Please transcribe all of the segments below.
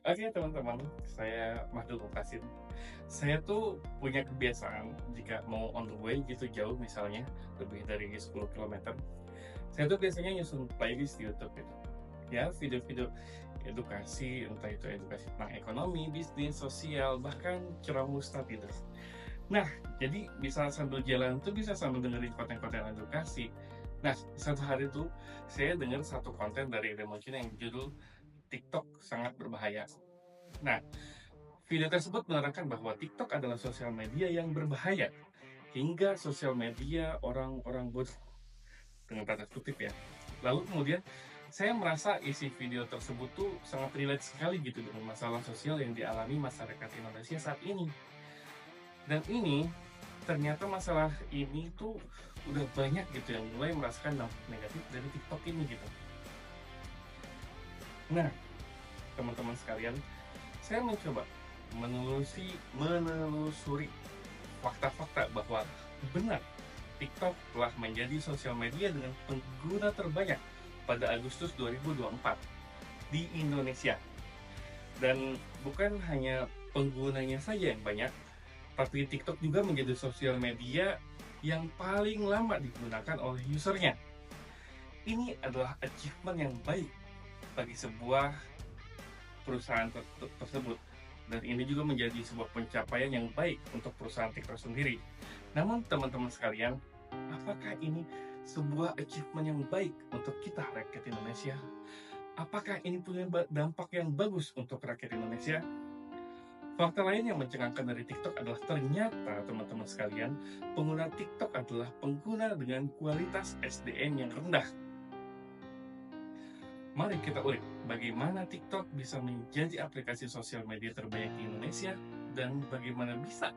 Oke teman-teman, saya Mahdul Mukasin. Saya tuh punya kebiasaan jika mau on the way gitu jauh misalnya, lebih dari 10 kilometer, saya tuh biasanya nyusun playlist di YouTube gitu. Ya, video-video edukasi, entah itu edukasi tentang ekonomi, bisnis, sosial, bahkan ceramah ustadz gitu. Nah, jadi bisa sambil jalan tuh bisa sambil dengerin konten-konten edukasi. Nah, satu hari tuh saya dengar satu konten dari Remotion yang judul TikTok sangat berbahaya. Nah, video tersebut menerangkan bahwa TikTok adalah sosial media yang berbahaya, hingga sosial media orang-orang bodoh, dengan tanda kutip ya. Lalu kemudian saya merasa isi video tersebut tuh sangat relate sekali gitu dengan masalah sosial yang dialami masyarakat Indonesia saat ini. Dan ini ternyata masalah ini tuh udah banyak gitu yang mulai merasakan dampak negatif dari TikTok ini gitu. Nah, teman-teman sekalian, saya mencoba menelusuri fakta-fakta bahwa benar TikTok telah menjadi sosial media dengan pengguna terbanyak pada Agustus 2024 di Indonesia. Dan bukan hanya penggunanya saja yang banyak, tapi TikTok juga menjadi sosial media yang paling lama digunakan oleh usernya. Ini adalah achievement yang baik bagi sebuah perusahaan tersebut. Dan ini juga menjadi sebuah pencapaian yang baik untuk perusahaan TikTok sendiri. Namun teman-teman sekalian, apakah ini sebuah achievement yang baik untuk kita rakyat Indonesia? Apakah ini punya dampak yang bagus untuk rakyat Indonesia? Fakta lain yang mencengangkan dari TikTok adalah ternyata teman-teman sekalian, pengguna TikTok adalah pengguna dengan kualitas SDM yang rendah. Mari kita ulik bagaimana TikTok bisa menjadi aplikasi sosial media terbanyak di Indonesia dan bagaimana bisa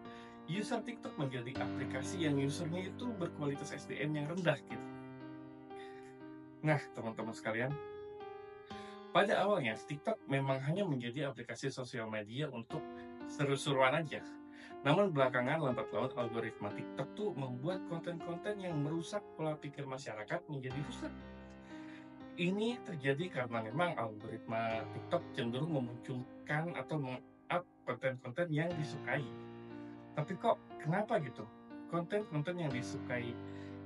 user TikTok menjadi aplikasi yang usernya itu berkualitas SDM yang rendah gitu. Nah, teman-teman sekalian, pada awalnya TikTok memang hanya menjadi aplikasi sosial media untuk seru-seruan aja. Namun belakangan lambat laun algoritma TikTok tuh membuat konten-konten yang merusak pola pikir masyarakat menjadi rusak. Ini terjadi karena memang algoritma TikTok cenderung memunculkan atau meng-up konten-konten yang disukai. Tapi kok kenapa gitu? Konten-konten yang disukai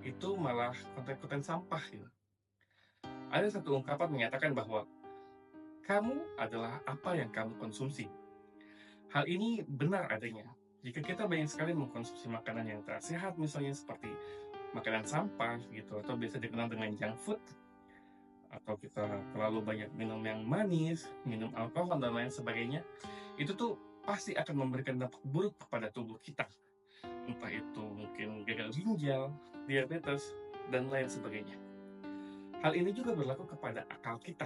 itu malah konten-konten sampah gitu. Ada satu ungkapan menyatakan bahwa kamu adalah apa yang kamu konsumsi. Hal ini benar adanya. Jika kita banyak sekali mengkonsumsi makanan yang tak sehat, misalnya seperti makanan sampah gitu, atau biasa dikenal dengan junk food, atau kita terlalu banyak minum yang manis, minum alkohol dan lain sebagainya, itu tuh pasti akan memberikan dampak buruk kepada tubuh kita. Entah itu mungkin gagal ginjal, diabetes, dan lain sebagainya. Hal ini juga berlaku kepada akal kita.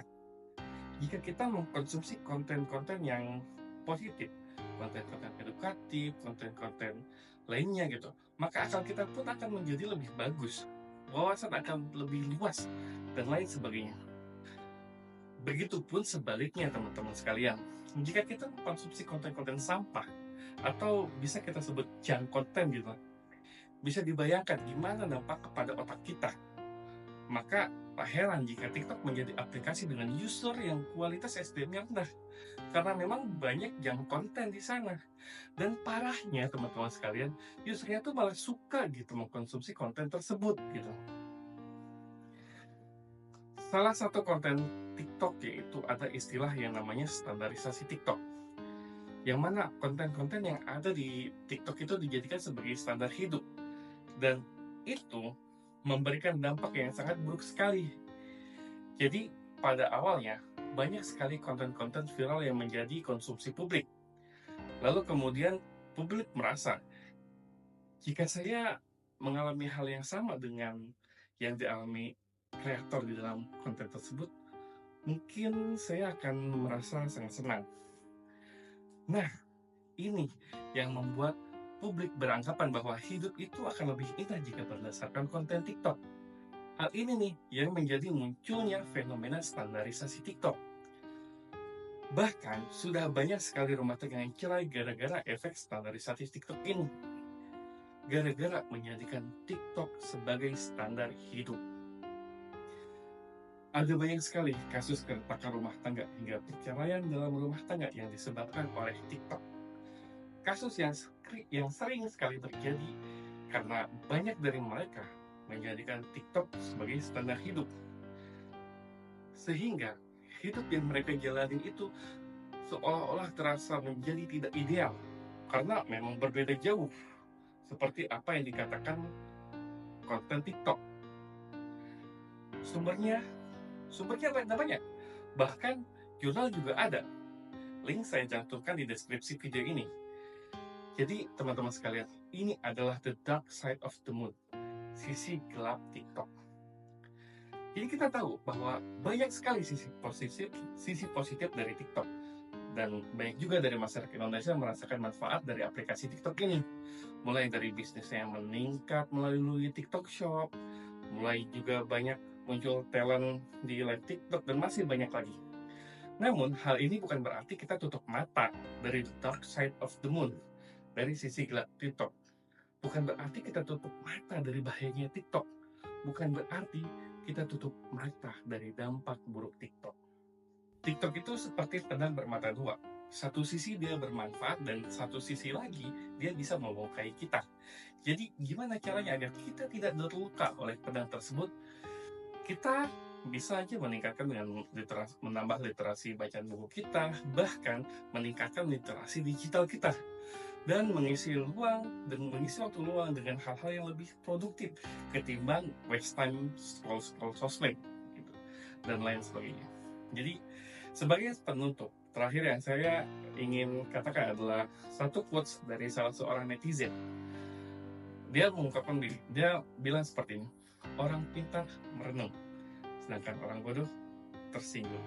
Jika kita mengkonsumsi konten-konten yang positif, konten-konten edukatif, konten-konten lainnya gitu, maka akal kita pun akan menjadi lebih bagus, wawasan akan lebih luas, dan lain sebagainya. Begitupun sebaliknya teman-teman sekalian, jika kita mengkonsumsi konten-konten sampah, atau bisa kita sebut junk content gitu, bisa dibayangkan gimana dampak kepada otak kita. Maka tak heran jika TikTok menjadi aplikasi dengan user yang kualitas SDM-nya rendah. Karena memang banyak junk konten di sana. Dan parahnya teman-teman sekalian, usernya tuh malah suka gitu mengkonsumsi konten tersebut gitu. Salah satu konten TikTok yaitu ada istilah yang namanya standarisasi TikTok. Yang mana konten-konten yang ada di TikTok itu dijadikan sebagai standar hidup. Dan itu memberikan dampak yang sangat buruk sekali. Jadi pada awalnya banyak sekali konten-konten viral yang menjadi konsumsi publik. Lalu kemudian publik merasa, jika saya mengalami hal yang sama dengan yang dialami kreator di dalam konten tersebut, mungkin saya akan merasa sangat senang. Nah, ini yang membuat publik beranggapan bahwa hidup itu akan lebih indah jika berdasarkan konten TikTok. Hal ini nih yang menjadi munculnya fenomena standarisasi TikTok. Bahkan sudah banyak sekali rumah tangga yang cerai gara-gara efek standarisasi TikTok ini. Gara-gara menjadikan TikTok sebagai standar hidup. Ada banyak sekali kasus keretakan rumah tangga hingga perceraian dalam rumah tangga yang disebabkan oleh TikTok. Kasus yang sering sekali terjadi karena banyak dari mereka menjadikan TikTok sebagai standar hidup. Sehingga hidup yang mereka jalani itu seolah-olah terasa menjadi tidak ideal karena memang berbeda jauh seperti apa yang dikatakan konten TikTok. Sumbernya banyak. Bahkan jurnal juga ada. Link saya cantumkan di deskripsi video ini. Jadi teman-teman sekalian, ini adalah the dark side of the moon, sisi gelap TikTok. Jadi kita tahu bahwa banyak sekali sisi positif dari TikTok. Dan banyak juga dari masyarakat Indonesia merasakan manfaat dari aplikasi TikTok ini. Mulai dari bisnisnya yang meningkat melalui TikTok Shop, mulai juga banyak muncul talent di live TikTok, dan masih banyak lagi. Namun, hal ini bukan berarti kita tutup mata dari the dark side of the moon, dari sisi gelap TikTok. Bukan berarti kita tutup mata dari bahayanya TikTok. Bukan berarti kita tutup mata dari dampak buruk TikTok. TikTok itu seperti pedang bermata dua. Satu sisi dia bermanfaat dan satu sisi lagi dia bisa melukai kita. Jadi gimana caranya agar kita tidak terluka oleh pedang tersebut? Kita bisa aja meningkatkan dengan menambah literasi bacaan buku kita, bahkan meningkatkan literasi digital kita, dan mengisi waktu luang dengan hal-hal yang lebih produktif ketimbang waste time scroll sosmed gitu, dan lain sebagainya. Jadi sebagai penutup terakhir yang saya ingin katakan adalah satu quotes dari salah seorang netizen. Dia bilang seperti ini: orang pintar merenung, sedangkan orang bodoh tersinggung.